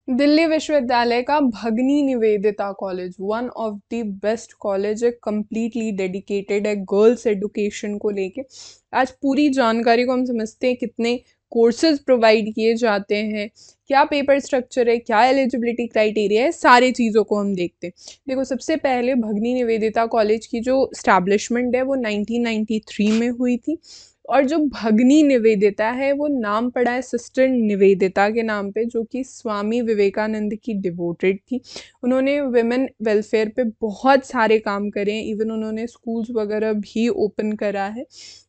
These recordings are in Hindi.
दिल्ली विश्वविद्यालय का Bhagini Nivedita college one of the best college है, कम्प्लीटली डेडिकेटेड है गर्ल्स एडुकेशन को लेके। आज पूरी जानकारी को हम समझते हैं, कितने कोर्सेज प्रोवाइड किए जाते हैं, क्या पेपर स्ट्रक्चर है, क्या एलिजिबिलिटी क्राइटेरिया है, सारी चीज़ों को हम देखते हैं। देखो, सबसे पहले भगनी निवेदिता कॉलेज की जो स्टैब्लिशमेंट है वो 1993 में हुई थी। और जो भगनी निवेदिता है वो नाम पड़ा है सिस्टर निवेदिता के नाम पे, जो कि स्वामी विवेकानंद की डिवोटेड थी। उन्होंने वुमेन वेलफेयर पे बहुत सारे काम करे हैं, इवन उन्होंने स्कूल्स वगैरह भी ओपन करा है।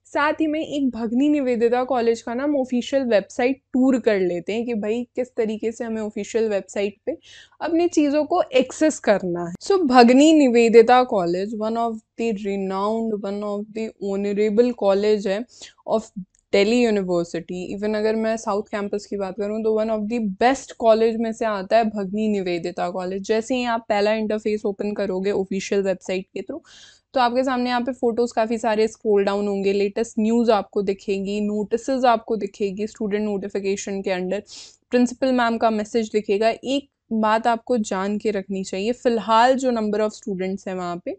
साथ ही में एक भगनी निवेदिता कॉलेज का ना हम ऑफिशियल वेबसाइट टूर कर लेते हैं कि भाई किस तरीके से हमें ऑफिशियल वेबसाइट पे अपनी चीज़ों को एक्सेस करना है। So Bhagini Nivedita college one of the renowned, one of the honourable college है ऑफ दिल्ली यूनिवर्सिटी। इवन अगर मैं साउथ कैंपस की बात करूं तो one of the best college में से आता है भगनी निवेदिता कॉलेज। जैसे ही आप पहला इंटरफेस ओपन करोगे ऑफिशियल वेबसाइट के थ्रू, तो आपके सामने यहाँ पे फोटोज काफ़ी सारे स्क्रॉल डाउन होंगे, लेटेस्ट न्यूज़ आपको दिखेगी, नोटिसेस आपको दिखेगी, स्टूडेंट नोटिफिकेशन के अंडर प्रिंसिपल मैम का मैसेज दिखेगा। एक बात आपको जान के रखनी चाहिए, फ़िलहाल जो नंबर ऑफ़ स्टूडेंट्स हैं वहाँ पे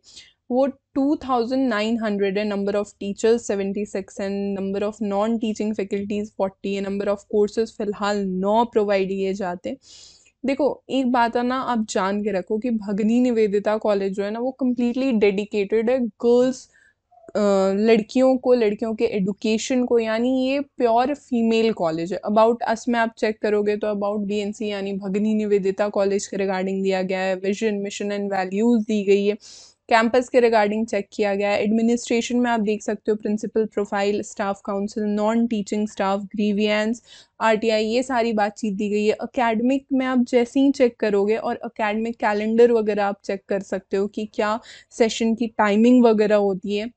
वो 2900 है। नंबर ऑफ़ टीचर्स 76 है, number of non teaching faculties 40 है, नंबर ऑफ़ कोर्सेज फ़िलहाल 9 प्रोवाइड किए जाते हैं। देखो, एक बात है ना, आप जान के रखो कि भगनी निवेदिता कॉलेज जो है ना वो कम्प्लीटली डेडिकेटेड है गर्ल्स, लड़कियों के एडुकेशन को, यानी ये प्योर फीमेल कॉलेज है। अबाउट अस में आप चेक करोगे तो अबाउट बीएनसी यानी भगनी निवेदिता कॉलेज के रिगार्डिंग दिया गया है, विजन मिशन एंड वैल्यूज़ दी गई है, कैंपस के रिगार्डिंग चेक किया गया है। एडमिनिस्ट्रेशन में आप देख सकते हो principal profile, staff council, non teaching staff, grievance, RTI, ये सारी बातचीत दी गई है। अकेडमिक में आप जैसे ही चेक करोगे और अकेडमिक कैलेंडर वगैरह आप चेक कर सकते हो कि क्या सेशन की टाइमिंग वगैरह होती है।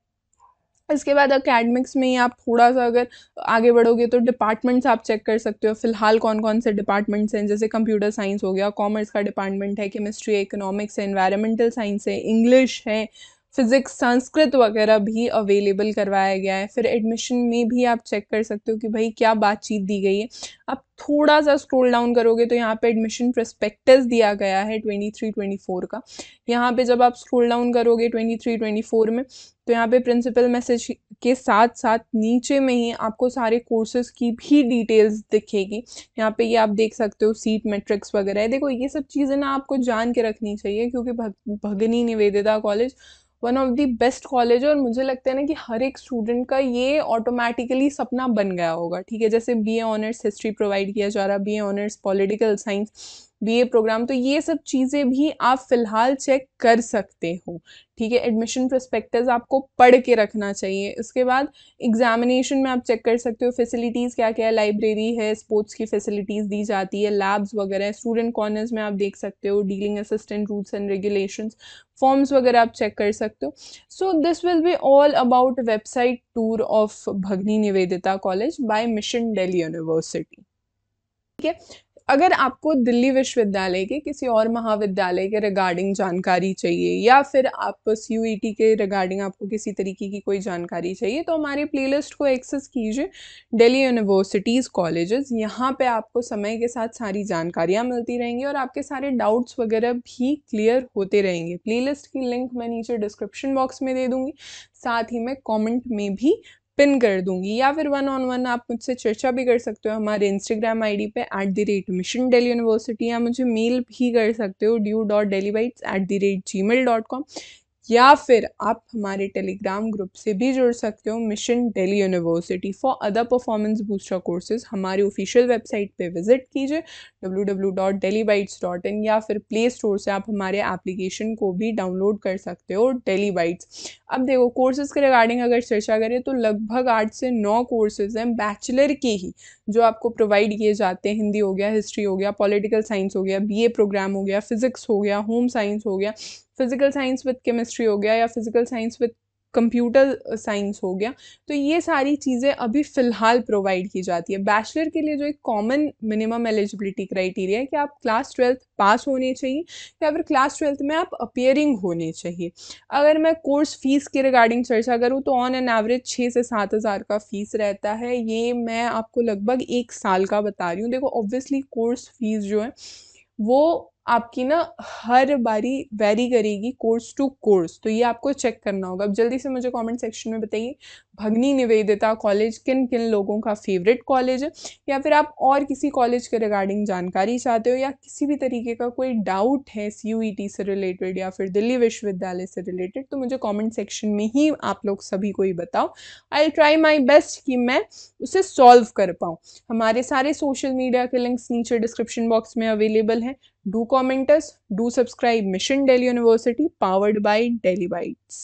इसके बाद अकेडमिक्स में ही आप थोड़ा सा अगर आगे बढ़ोगे तो डिपार्टमेंट्स आप चेक कर सकते हो, फिलहाल कौन कौन से डिपार्टमेंट्स हैं। जैसे कंप्यूटर साइंस हो गया, कॉमर्स का डिपार्टमेंट है, केमिस्ट्री है, इकोनॉमिक्स है, एनवायरमेंटल साइंस है, इंग्लिश है, फिजिक्स, संस्कृत वगैरह भी अवेलेबल करवाया गया है। फिर एडमिशन में भी आप चेक कर सकते हो कि भाई क्या बातचीत दी गई है। आप थोड़ा सा स्क्रॉल डाउन करोगे तो यहाँ पे एडमिशन प्रोस्पेक्टस दिया गया है 23-24 का। यहाँ पे जब आप स्क्रॉल डाउन करोगे 23-24 में, तो यहाँ पे प्रिंसिपल मैसेज के साथ साथ नीचे में ही आपको सारे कोर्सेज की भी डिटेल्स दिखेगी। यहाँ पे ये आप देख सकते हो सीट मैट्रिक्स वगैरह है। देखो, ये सब चीज़ें ना आपको जान के रखनी चाहिए, क्योंकि Bhagini Nivedita college one of the best college है। और मुझे लगता है ना कि हर एक स्टूडेंट का ये ऑटोमेटिकली सपना बन गया होगा। ठीक है, जैसे बीए ऑनर्स हिस्ट्री प्रोवाइड किया जा रहा, BA honours political science, BA programme, तो ये सब चीज़ें भी आप फिलहाल चेक कर सकते हो। ठीक है, एडमिशन प्रोस्पेक्टस आपको पढ़ के रखना चाहिए। इसके बाद एग्जामिनेशन में आप चेक कर सकते हो फैसिलिटीज़ क्या क्या है, लाइब्रेरी है, स्पोर्ट्स की फैसिलिटीज़ दी जाती है, लैब्स वगैरह है, स्टूडेंट कॉर्नर्स में आप देख सकते हो, dealing assistant, rules and regulations, forms वगैरह आप चेक कर सकते हो। So this will be all about website tour of Bhagini Nivedita college by mission Delhi university. ठीक है, अगर आपको दिल्ली विश्वविद्यालय के किसी और महाविद्यालय के रिगार्डिंग जानकारी चाहिए, या फिर आप सीयूईटी के रिगार्डिंग आपको किसी तरीके की कोई जानकारी चाहिए, तो हमारी प्लेलिस्ट को एक्सेस कीजिए, दिल्ली यूनिवर्सिटीज़ कॉलेजेस। यहाँ पे आपको समय के साथ सारी जानकारियाँ मिलती रहेंगी और आपके सारे डाउट्स वगैरह भी क्लियर होते रहेंगे। प्लेलिस्ट की लिंक मैं नीचे डिस्क्रिप्शन बॉक्स में दे दूँगी, साथ ही मैं कॉमेंट में भी पिन कर दूंगी, या फिर वन ऑन वन आप मुझसे चर्चा भी कर सकते हो हमारे इंस्टाग्राम आईडी पे @मिशन दिल्ली यूनिवर्सिटी, या मुझे मेल भी कर सकते हो du.delhibytes@gmail.com, या फिर आप हमारे टेलीग्राम ग्रुप से भी जुड़ सकते हो, mission Delhi university. For other performance booster courses हमारी ऑफिशियल वेबसाइट पे विजिट कीजिए www.delhibytes.in, या फिर प्ले स्टोर से आप हमारे एप्लीकेशन को भी डाउनलोड कर सकते हो, डेली बाइट्स। अब देखो, कोर्सेज के रिगार्डिंग अगर चर्चा करें तो लगभग 8 से 9 कोर्सेज हैं बैचलर के ही, जो आपको प्रोवाइड किए जाते हैं। हिंदी हो गया, हिस्ट्री हो गया, पॉलिटिकल साइंस हो गया, बीए प्रोग्राम हो गया, फिजिक्स हो गया, होम साइंस हो गया, फिजिकल साइंस विद केमिस्ट्री हो गया, या physical science with computer science हो गया। तो ये सारी चीज़ें अभी फ़िलहाल प्रोवाइड की जाती है। बैचलर के लिए जो एक कॉमन मिनिमम एलिजिबिलिटी क्राइटेरिया है कि आप क्लास 12th पास होने चाहिए, या फिर क्लास 12th में आप अपियरिंग होने चाहिए। अगर मैं कोर्स फीस के रिगार्डिंग चर्चा करूँ तो ऑन एन एवरेज 6 से 7 हज़ार का फ़ीस रहता है। ये मैं आपको लगभग 1 साल का बता रही हूँ। देखो, ऑब्वियसली कोर्स फीस जो है वो आपकी ना हर बारी वेरी करेगी कोर्स टू कोर्स, तो ये आपको चेक करना होगा। अब जल्दी से मुझे कमेंट सेक्शन में बताइए, भगनी निवेदिता कॉलेज किन किन लोगों का फेवरेट कॉलेज है, या फिर आप और किसी कॉलेज के रिगार्डिंग जानकारी चाहते हो, या किसी भी तरीके का कोई डाउट है CUET से रिलेटेड या फिर दिल्ली विश्वविद्यालय से रिलेटेड, तो मुझे कमेंट सेक्शन में ही आप लोग सभी को ही बताओ। आई ट्राई माई बेस्ट कि मैं उसे सॉल्व कर पाऊँ। हमारे सारे सोशल मीडिया के लिंक्स नीचे डिस्क्रिप्शन बॉक्स में अवेलेबल हैं। Do comment us, do subscribe Mission Delhi University, powered by Delhi Bytes.